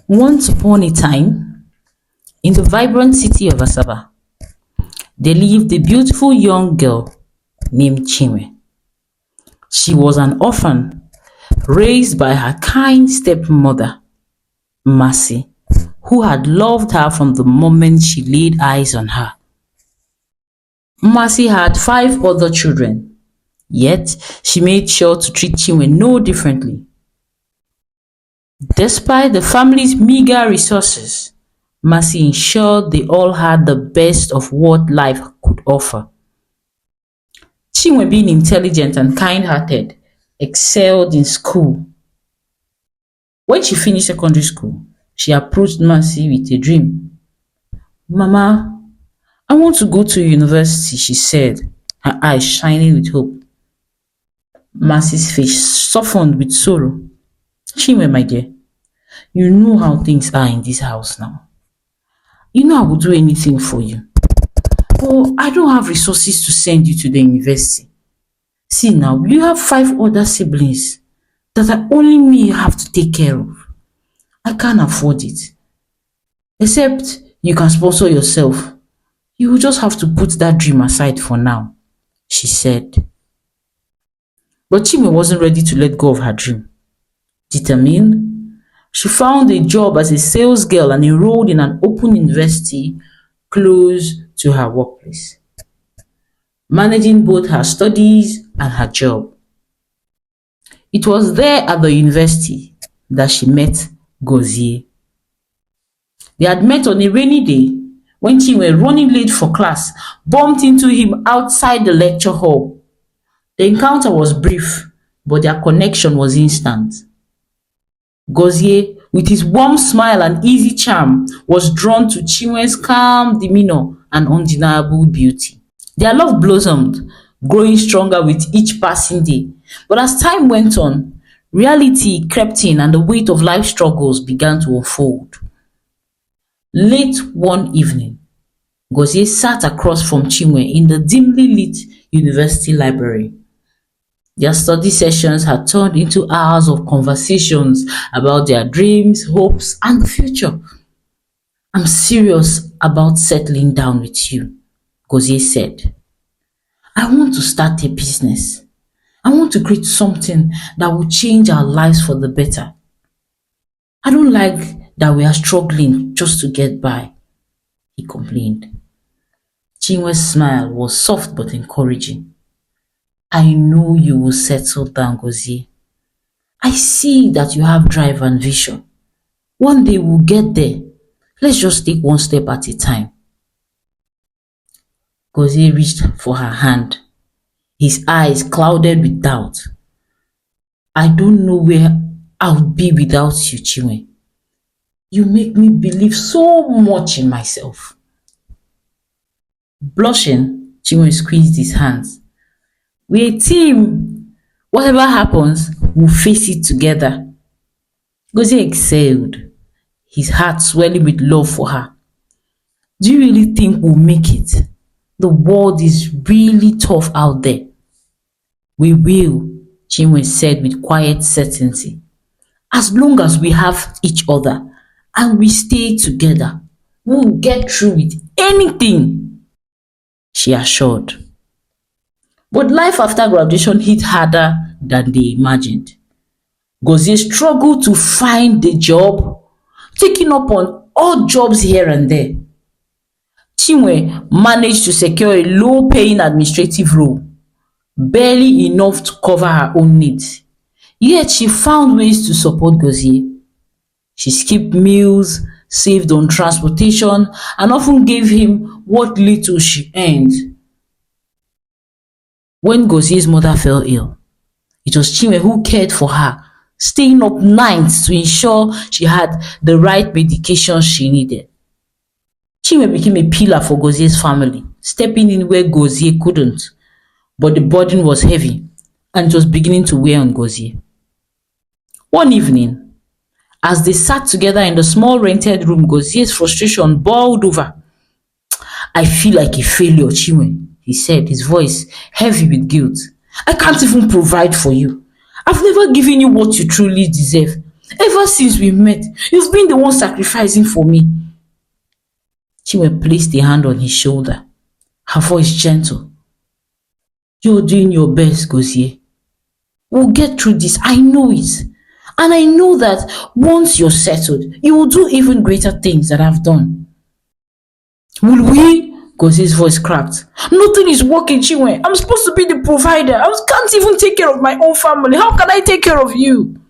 Once upon a time, in the vibrant city of Asaba, there lived a beautiful young girl named Chinwe. She was an orphan raised by her kind stepmother, Mercy, who had loved her from the moment she laid eyes on her. Mercy had five other children, yet she made sure to treat Chinwe no differently. Despite the family's meager resources, Mercy ensured they all had the best of what life could offer. Chinwe, being intelligent and kind-hearted, excelled in school. When she finished secondary school, she approached Mercy with a dream. "Mama, I want to go to university," she said, her eyes shining with hope. Mercy's face softened with sorrow. "Chinwe, my dear, you know how things are in this house now. You know I would do anything for you. But I don't have resources to send you to the university. See now, you have five other siblings that I only me have to take care of. I can't afford it. Except you can sponsor yourself. You will just have to put that dream aside for now," she said. But Chinwe wasn't ready to let go of her dream. Determined, she found a job as a sales girl and enrolled in an open university close to her workplace, managing both her studies and her job. It was there at the university that she met Gozie. They had met on a rainy day when Chinwe, running late for class, bumped into him outside the lecture hall. The encounter was brief, but their connection was instant. Gozie, with his warm smile and easy charm, was drawn to Chinwe's calm demeanor and undeniable beauty. Their love blossomed, growing stronger with each passing day. But as time went on, reality crept in and the weight of life struggles began to unfold. Late one evening, Gozie sat across from Chinwe in the dimly lit university library. Their study sessions had turned into hours of conversations about their dreams, hopes, and the future. "I'm serious about settling down with you," Gozie said. "I want to start a business. I want to create something that will change our lives for the better. I don't like that we are struggling just to get by," he complained. Chinwe's smile was soft but encouraging. "I know you will settle down, Gozie. I see that you have drive and vision. One day we'll get there. Let's just take one step at a time." Gozie reached for her hand, his eyes clouded with doubt. "I don't know where I would be without you, Chinwe. You make me believe so much in myself." Blushing, Chinwe squeezed his hands. "We're a team. Whatever happens, we'll face it together." Gozie exhaled, his heart swelling with love for her. "Do you really think we'll make it? The world is really tough out there." "We will," Chinwe said with quiet certainty. "As long as we have each other and we stay together, we'll get through with anything," she assured. But life after graduation hit harder than they imagined. Gozie struggled to find a job, taking up on odd jobs here and there. Chinwe managed to secure a low-paying administrative role, barely enough to cover her own needs. Yet she found ways to support Gozie. She skipped meals, saved on transportation, and often gave him what little she earned. When Gozie's mother fell ill, it was Chinwe who cared for her, staying up nights to ensure she had the right medication she needed. Chinwe became a pillar for Gozie's family, stepping in where Gozie couldn't. But the burden was heavy, and it was beginning to weigh on Gozie. One evening, as they sat together in the small rented room, Gozie's frustration boiled over. "I feel like a failure, Chinwe," he said, his voice heavy with guilt. "I can't even provide for you. I've never given you what you truly deserve. Ever since we met, you've been the one sacrificing for me. Chinwe placed a hand on his shoulder, her voice gentle. You're doing your best, Gozie. We'll get through this, I know it. And I know that once you're settled, you will do even greater things that I've done. Will we? Gozie's voice cracked. Nothing is working, Chinwe. I'm supposed to be the provider. I can't even take care of my own family. How can I take care of you?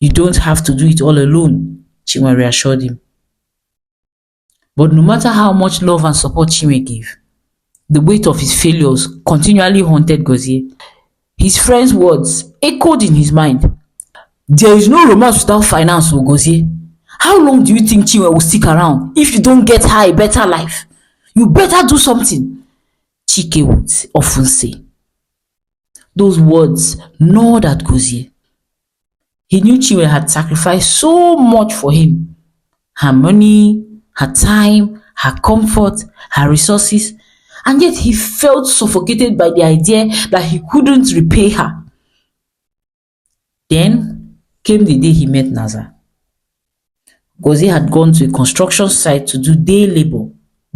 You don't have to do it all alone, Chinwe reassured him. But no matter how much love and support Chinwe gave, the weight of his failures continually haunted Gozie. His friend's words echoed in his mind. There is no romance without finance, Gozie. How long do you think Chinwe will stick around if you don't get her a better life? You better do something, Chike would often say. Those words gnawed at Gozie. He knew Chinwe had sacrificed so much for him. Her money, her time, her comfort, her resources, and yet he felt suffocated by the idea that he couldn't repay her. Then came the day he met Naza. Gozie had gone to a construction site to do day labor,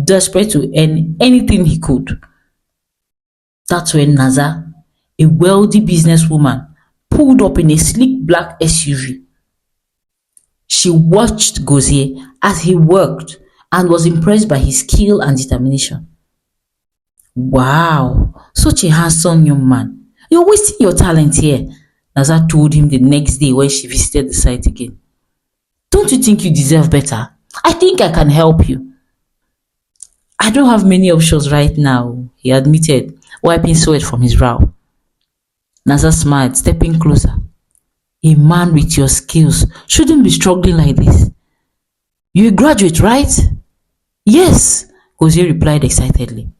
desperate to earn anything he could. That's when Naza, a wealthy businesswoman, pulled up in a sleek black SUV. She watched Gozie as he worked and was impressed by his skill and determination. Wow, such a handsome young man. You're wasting your talent here, Naza told him the next day when she visited the site again. Don't you think you deserve better? I think I can help you. I don't have many options right now, he admitted, wiping sweat from his brow. Naza smiled, stepping closer. A man with your skills shouldn't be struggling like this. You're a graduate, right? Yes, Gozie replied excitedly.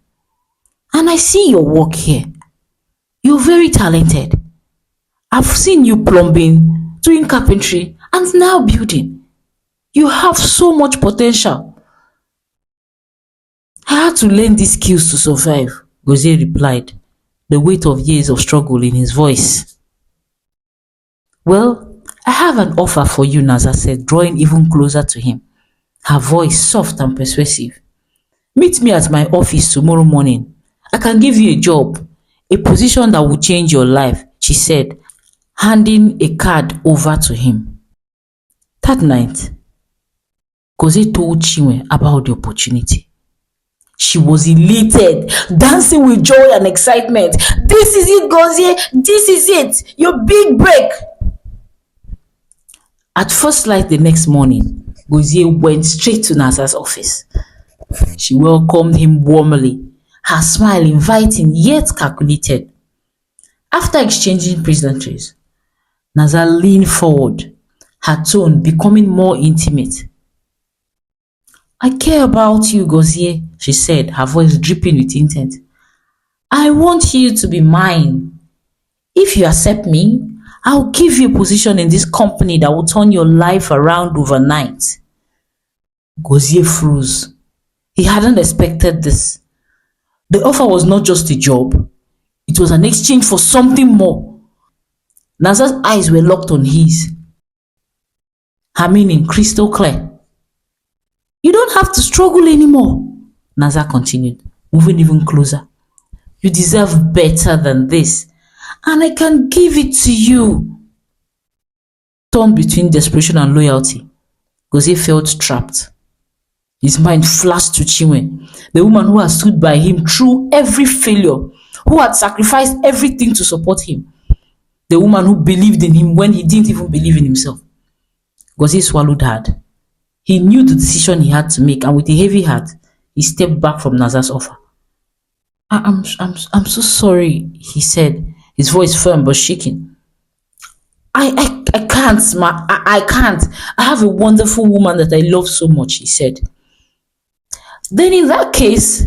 And I see your work here. You're very talented. I've seen you plumbing, doing carpentry, and now building. You have so much potential. I had to learn these skills to survive, Gozie replied, the weight of years of struggle in his voice. Well, I have an offer for you, Naza said, drawing even closer to him, her voice soft and persuasive. Meet me at my office tomorrow morning. I can give you a job, a position that will change your life, she said, handing a card over to him. That night, Gozie told Chinwe about the opportunity. She was elated, dancing with joy and excitement. This is it, Gozie. This is it. Your big break. At first light the next morning, Gozie went straight to Naza's office. She welcomed him warmly, her smile inviting yet calculated. After exchanging pleasantries, Naza leaned forward, her tone becoming more intimate. I care about you, Gozie, she said, her voice dripping with intent. I want you to be mine. If you accept me, I'll give you a position in this company that will turn your life around overnight. Gozie froze. He hadn't expected this. The offer was not just a job, it was an exchange for something more. Naza's eyes were locked on his, her meaning crystal clear. You don't have to struggle anymore, Naza continued, moving even closer. You deserve better than this, and I can give it to you. Torn between desperation and loyalty, Gozie felt trapped. His mind flashed to Chinwe, the woman who had stood by him through every failure, who had sacrificed everything to support him, the woman who believed in him when he didn't even believe in himself. Gozie swallowed hard. He knew the decision he had to make, and with a heavy heart, he stepped back from Naza's offer. I'm so sorry, he said, his voice firm but shaking. I can't, ma. I can't. I have a wonderful woman that I love so much, he said. Then in that case,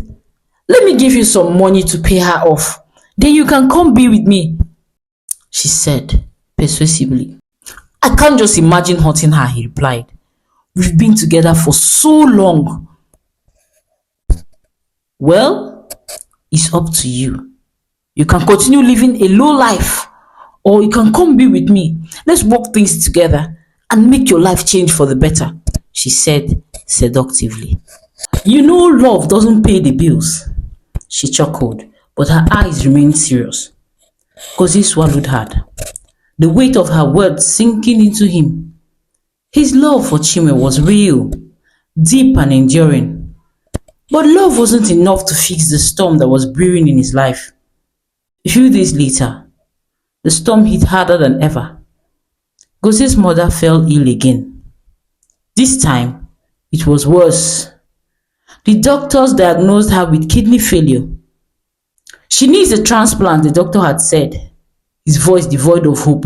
let me give you some money to pay her off. Then you can come be with me, she said persuasively. I can't just imagine hurting her, he replied. We've been together for so long. Well, it's up to you. You can continue living a low life, or you can come be with me. Let's work things together and make your life change for the better, she said seductively. You know love doesn't pay the bills, she chuckled, but her eyes remained serious. Gozie swallowed hard, the weight of her words sinking into him. His love for Chinwe was real, deep and enduring. But love wasn't enough to fix the storm that was brewing in his life. A few days later, the storm hit harder than ever. Gozie's mother fell ill again. This time, it was worse. The doctors diagnosed her with kidney failure. She needs a transplant, the doctor had said, his voice devoid of hope,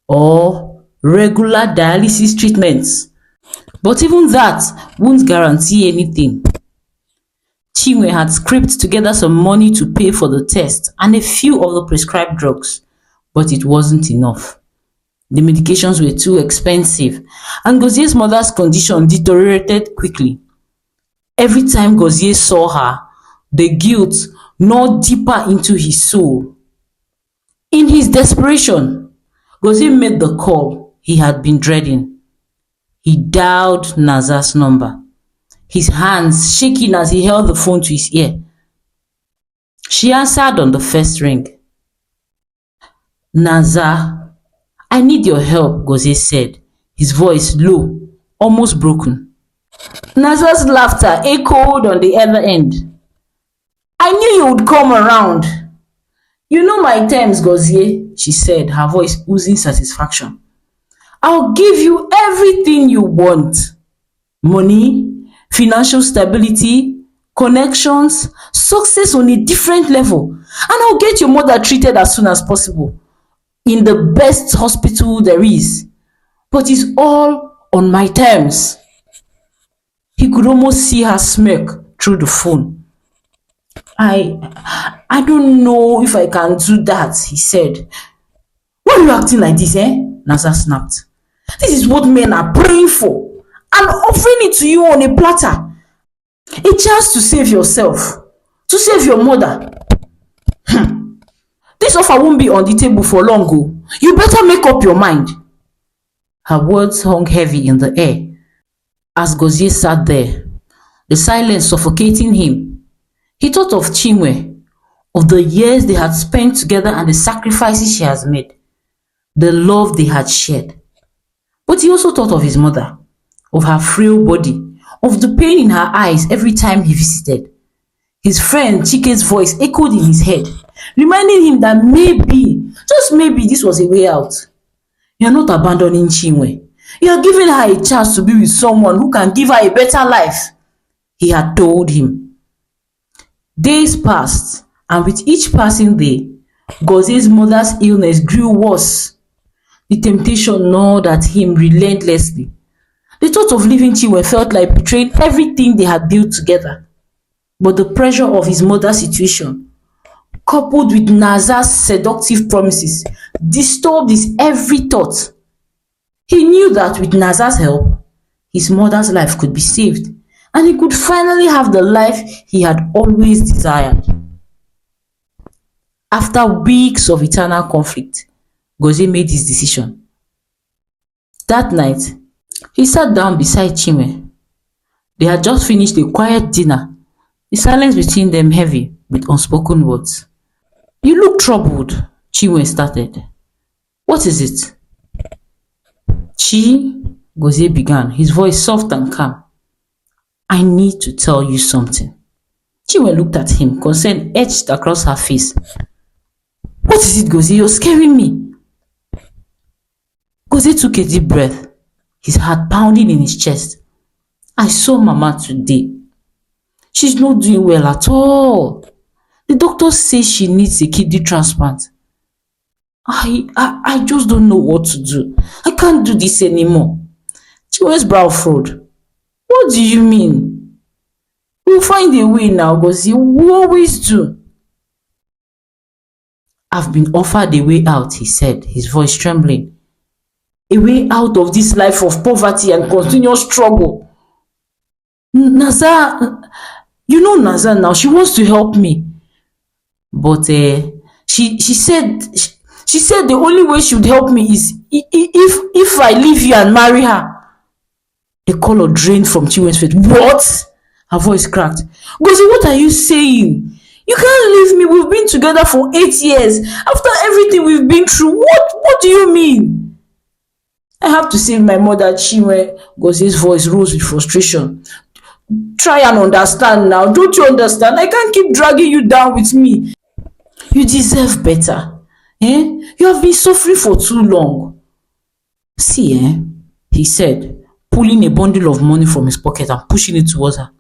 or regular dialysis treatments. But even that won't guarantee anything. Chinwe had scraped together some money to pay for the test and a few of the prescribed drugs, but it wasn't enough. The medications were too expensive, and Gozie's mother's condition deteriorated quickly. Every time Gozie saw her, the guilt gnawed deeper into his soul. In his desperation, Gozie made the call he had been dreading. He dialed Naza's number, his hands shaking as he held the phone to his ear. She answered on the first ring. Naza, I need your help, Gozie said, his voice low, almost broken. Naza's laughter echoed on the other end. I knew you would come around. You know my terms, Gozie, she said, her voice oozing satisfaction. I'll give you everything you want. Money, financial stability, connections, success on a different level. And I'll get your mother treated as soon as possible in the best hospital there is. But it's all on my terms. He could almost see her smirk through the phone. I don't know if I can do that, he said. Why are you acting like this, eh? Naza snapped. This is what men are praying for and offering it to you on a platter. A chance to save yourself, to save your mother. This offer won't be on the table for long, oh. You better make up your mind. Her words hung heavy in the air as Gozie sat there, the silence suffocating him. He thought of Chinwe, of the years they had spent together and the sacrifices she has made, the love they had shared. But he also thought of his mother, of her frail body, of the pain in her eyes every time he visited. His friend Chike's voice echoed in his head, reminding him that maybe, just maybe, this was a way out. You are not abandoning Chinwe. You are giving her a chance to be with someone who can give her a better life, he had told him. Days passed, and with each passing day, Gozie's mother's illness grew worse. The temptation gnawed at him relentlessly. The thought of leaving Chinwe felt like betraying everything they had built together. But the pressure of his mother's situation, coupled with Naza's seductive promises, disturbed his every thought. He knew that with Naza's help, his mother's life could be saved, and he could finally have the life he had always desired. After weeks of eternal conflict, Gozie made his decision. That night, he sat down beside Chinwe. They had just finished a quiet dinner, the silence between them heavy with unspoken words. You look troubled, Chinwe started. What is it? Gozie began, his voice soft and calm. I need to tell you something. Chinwe looked at him, concern etched across her face. What is it, Gozie? You're scaring me. Gozie took a deep breath, his heart pounding in his chest. I saw Mama today. She's not doing well at all. The doctor says she needs a kidney transplant. I just don't know what to do. I can't do this anymore. Chinwe's brow furrowed. What do you mean? We'll find a way now, Gozie. We always do. I've been offered a way out, he said, his voice trembling. A way out of this life of poverty and continuous struggle. Naza, you know Naza now, she wants to help me. But she said She said the only way she would help me is if I leave you and marry her. The color drained from Chinwe's face. What? Her voice cracked. Gozie, what are you saying? You can't leave me. We've been together for 8 years. After everything we've been through, what do you mean? I have to save my mother, Chinwe. Gozie's voice rose with frustration. Try and understand now. Don't you understand? I can't keep dragging you down with me. You deserve better. You have been suffering for too long. See, he said, pulling a bundle of money from his pocket and pushing it towards her.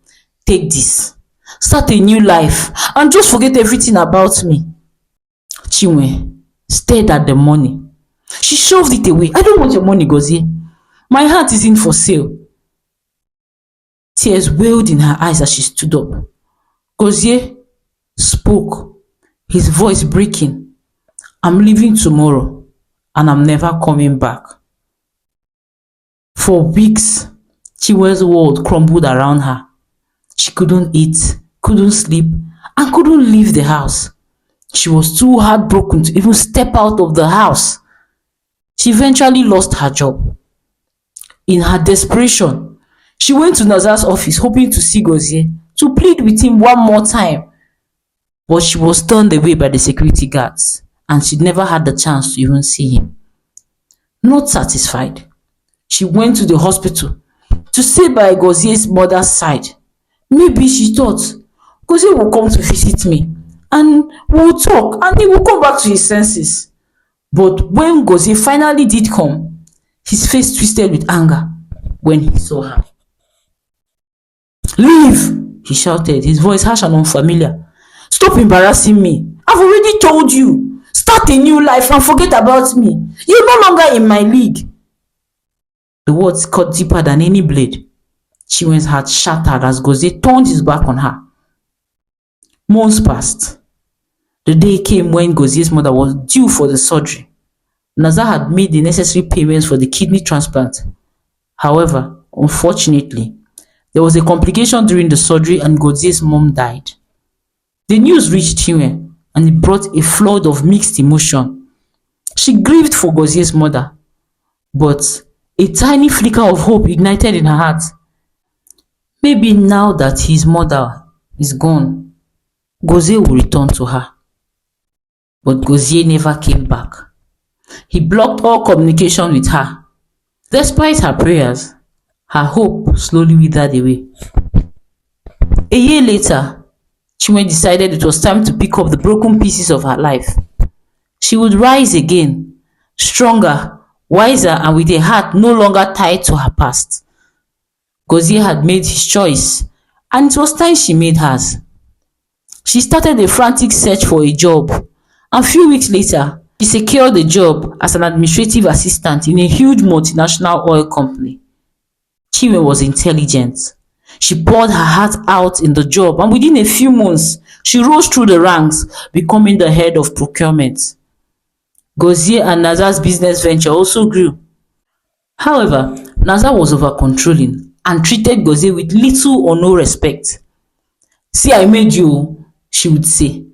Take this. Start a new life and just forget everything about me. Chinwe stared at the money. She shoved it away. I don't want your money, Gozie. My heart isn't for sale. Tears welled in her eyes as she stood up. Gozie spoke, his voice breaking. I'm leaving tomorrow and I'm never coming back. For weeks, Chinwe's world crumbled around her. She couldn't eat, couldn't sleep, and couldn't leave the house. She was too heartbroken to even step out of the house. She eventually lost her job. In her desperation, she went to Nazar's office hoping to see Gozie to plead with him one more time. But she was turned away by the security guards and she never had the chance to even see him. Not satisfied, she went to the hospital to stay by Gozie's mother's side. Maybe she thought Gozie will come to visit me and we'll talk and he will come back to his senses. But when Gozie finally did come, his face twisted with anger when he saw her. Leave! He shouted, his voice harsh and unfamiliar. Stop embarrassing me. I've already told you. Start a new life and forget about me. You're no longer in my league. The words cut deeper than any blade. Chinwe's heart shattered as Gozie turned his back on her. Months passed. The day came when Gozie's mother was due for the surgery. Nazar had made the necessary payments for the kidney transplant. However, unfortunately, there was a complication during the surgery and Gozie's mom died. The news reached Chinwe and it brought a flood of mixed emotion. She grieved for Gozie's mother, but a tiny flicker of hope ignited in her heart. Maybe now that his mother is gone, Gozie will return to her. But Gozie never came back. He blocked all communication with her. Despite her prayers, her hope slowly withered away. A year later, Chinwe decided it was time to pick up the broken pieces of her life. She would rise again, stronger, wiser, and with a heart no longer tied to her past. Gozie had made his choice, and it was time she made hers. She started a frantic search for a job, and a few weeks later, she secured a job as an administrative assistant in a huge multinational oil company. Chinwe was intelligent. She poured her heart out in the job, and within a few months, she rose through the ranks, becoming the head of procurement. Gozie and Nazar's business venture also grew. However, Nazar was over-controlling and treated Gozie with little or no respect. See, I made you, she would say.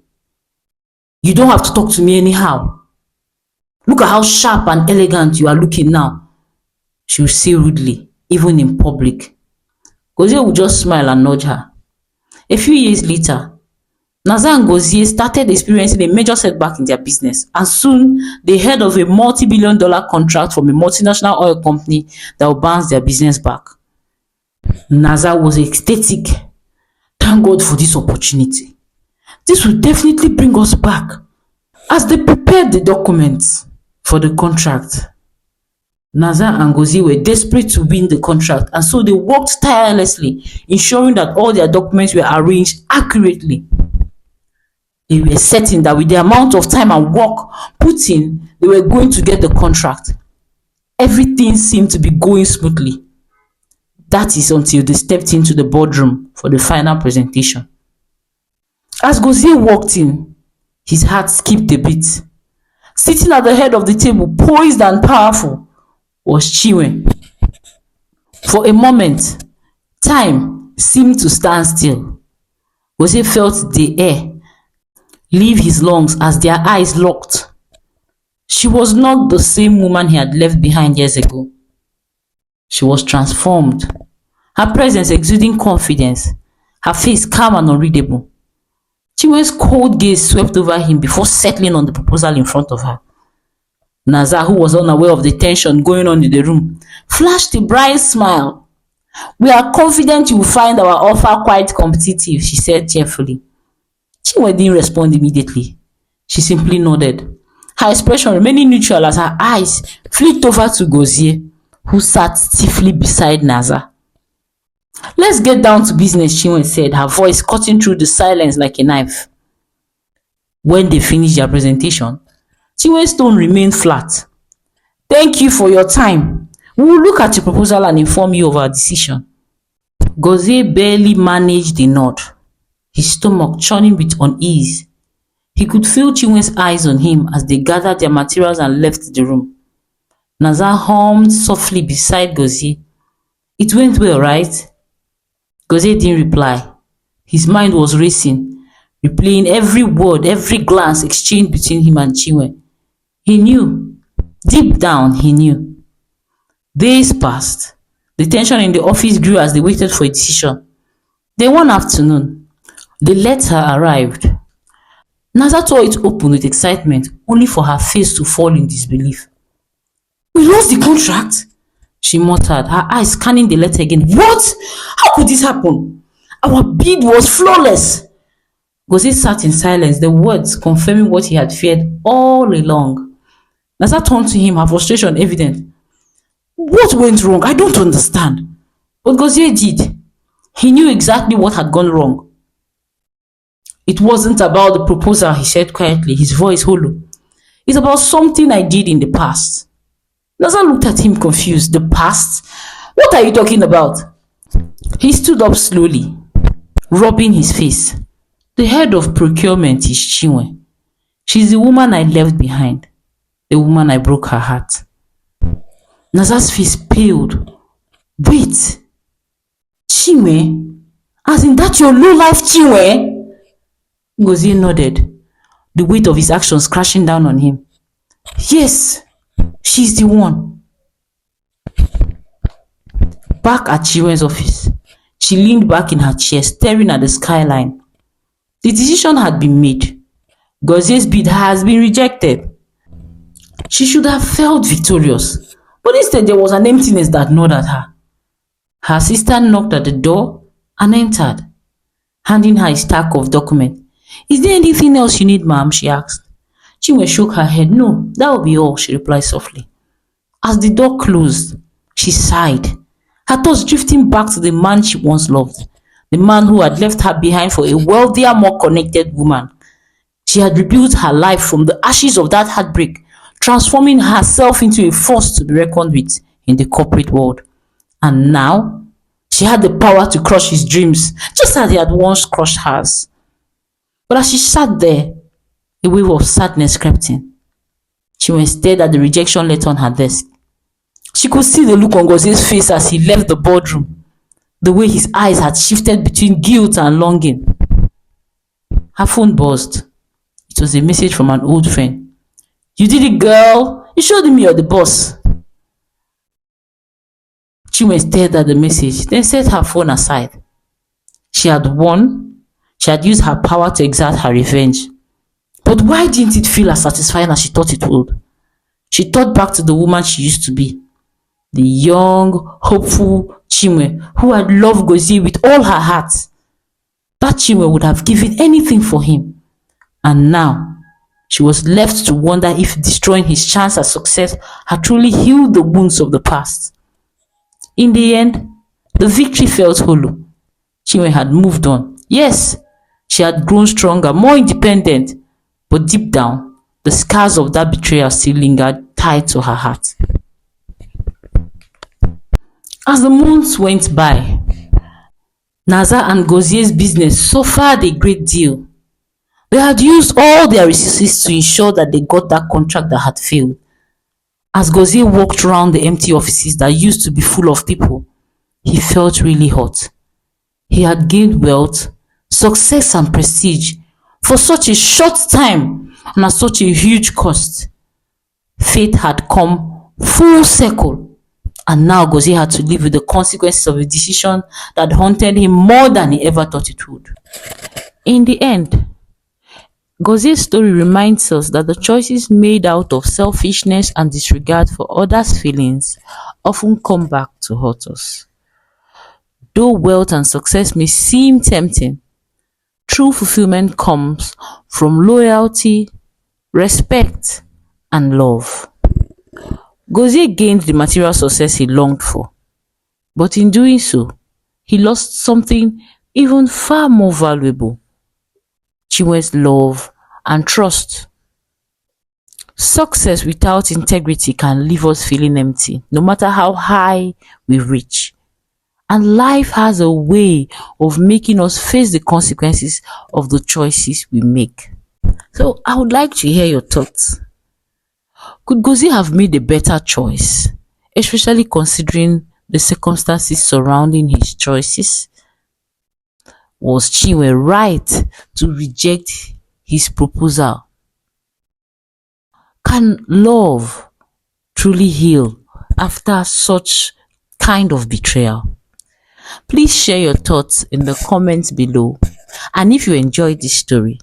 You don't have to talk to me anyhow. Look at how sharp and elegant you are looking now, she would say rudely, even in public. Gozie would just smile and nudge her. A few years later, Nazar and Gozie started experiencing a major setback in their business, and soon they heard of a multi-billion-dollar contract from a multinational oil company that would bounce their business back. Nazar was ecstatic. Thank God for this opportunity. This will definitely bring us back. As they prepared the documents for the contract, Nazar and Gozie were desperate to win the contract, and so they worked tirelessly, ensuring that all their documents were arranged accurately. They were certain that with the amount of time and work put in, they were going to get the contract. Everything seemed to be going smoothly. That is until they stepped into the boardroom for the final presentation. As Gozie walked in, his heart skipped a beat. Sitting at the head of the table, poised and powerful, was Chinwe. For a moment, time seemed to stand still. Gozie felt the air leave his lungs as their eyes locked. She was not the same woman he had left behind years ago. She was transformed, her presence exuding confidence, her face calm and unreadable. Chinwe's cold gaze swept over him before settling on the proposal in front of her. Naza, who was unaware of the tension going on in the room, flashed a bright smile. "We are confident you will find our offer quite competitive," she said cheerfully. Chinwe didn't respond immediately. She simply nodded, her expression remaining neutral as her eyes flicked over to Gozie, who sat stiffly beside Naza. "Let's get down to business," Chinwe said, her voice cutting through the silence like a knife. When they finished their presentation, Chinwe's tone remained flat. "Thank you for your time. We will look at your proposal and inform you of our decision." Gozie barely managed a nod, his stomach churning with unease. He could feel Chinwe's eyes on him as they gathered their materials and left the room. Naza hummed softly beside Gozie. "It went well, right?" Gozie didn't reply. His mind was racing, replaying every word, every glance exchanged between him and Chinwe. He knew. Deep down, he knew. Days passed. The tension in the office grew as they waited for a decision. Then one afternoon, the letter arrived. Naza tore it open with excitement, only for her face to fall in disbelief. "We lost the contract?" she muttered, her eyes scanning the letter again. "What? How could this happen? Our bid was flawless." Gozie sat in silence, the words confirming what he had feared all along. Naza turned to him, her frustration evident. "What went wrong? I don't understand." But Gozie did. He knew exactly what had gone wrong. "It wasn't about the proposal," he said quietly, his voice hollow. "It's about something I did in the past." Naza looked at him confused. "The past? What are you talking about?" He stood up slowly, rubbing his face. "The head of procurement is Chinwe. She's the woman I left behind, the woman I broke her heart." Naza's face paled. "Wait, Chinwe? As in that your low-life Chinwe?" Gozie nodded, the weight of his actions crashing down on him. "Yes, she's the one." Back at Chinwe's office, she leaned back in her chair, staring at the skyline. The decision had been made. Gozie's bid has been rejected. She should have felt victorious, but instead there was an emptiness that gnawed at her. Her sister knocked at the door and entered, handing her a stack of documents. "Is there anything else you need, ma'am?" she asked. Chinwe shook her head. "No, that will be all," she replied softly. As the door closed, she sighed, her thoughts drifting back to the man she once loved, the man who had left her behind for a wealthier, more connected woman. She had rebuilt her life from the ashes of that heartbreak, transforming herself into a force to be reckoned with in the corporate world. And now, she had the power to crush his dreams, just as he had once crushed hers. But as she sat there, a wave of sadness crept in. Chinwe stared at the rejection letter on her desk. She could see the look on Gozie's face as he left the boardroom, the way his eyes had shifted between guilt and longing. Her phone buzzed. It was a message from an old friend. "You did it, girl. You showed me you're the boss." Chinwe stared at the message, then set her phone aside. She had won. She had used her power to exert her revenge. But why didn't it feel as satisfying as she thought it would? She thought back to the woman she used to be. The young, hopeful Chinwe who had loved Gozie with all her heart. That Chinwe would have given anything for him. And now, she was left to wonder if destroying his chance at success had truly healed the wounds of the past. In the end, the victory felt hollow. Chinwe had moved on. Yes, she had grown stronger, more independent, but deep down, the scars of that betrayal still lingered tied to her heart. As the months went by, Naza and Gozie's business suffered a great deal. They had used all their resources to ensure that they got that contract that had failed. As Gozie walked around the empty offices that used to be full of people, he felt really hot. He had gained wealth, success and prestige for such a short time and at such a huge cost. Fate had come full circle, and now Gozie had to live with the consequences of a decision that haunted him more than he ever thought it would. In the end, Gozie's story reminds us that the choices made out of selfishness and disregard for others' feelings often come back to haunt us. Though wealth and success may seem tempting, true fulfillment comes from loyalty, respect, and love. Gozie gained the material success he longed for, but in doing so, he lost something even far more valuable: Chinwe's love and trust. Success without integrity can leave us feeling empty, no matter how high we reach. And life has a way of making us face the consequences of the choices we make. So I would like to hear your thoughts. Could Gozie have made a better choice, especially considering the circumstances surrounding his choices? Was Chinwe right to reject his proposal? Can love truly heal after such kind of betrayal? Please share your thoughts in the comments below. And if you enjoyed this story,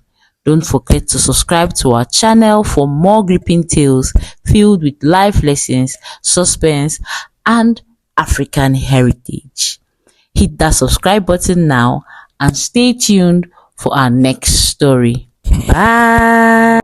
don't forget to subscribe to our channel for more gripping tales filled with life lessons, suspense, and African heritage. Hit that subscribe button now and stay tuned for our next story. Bye.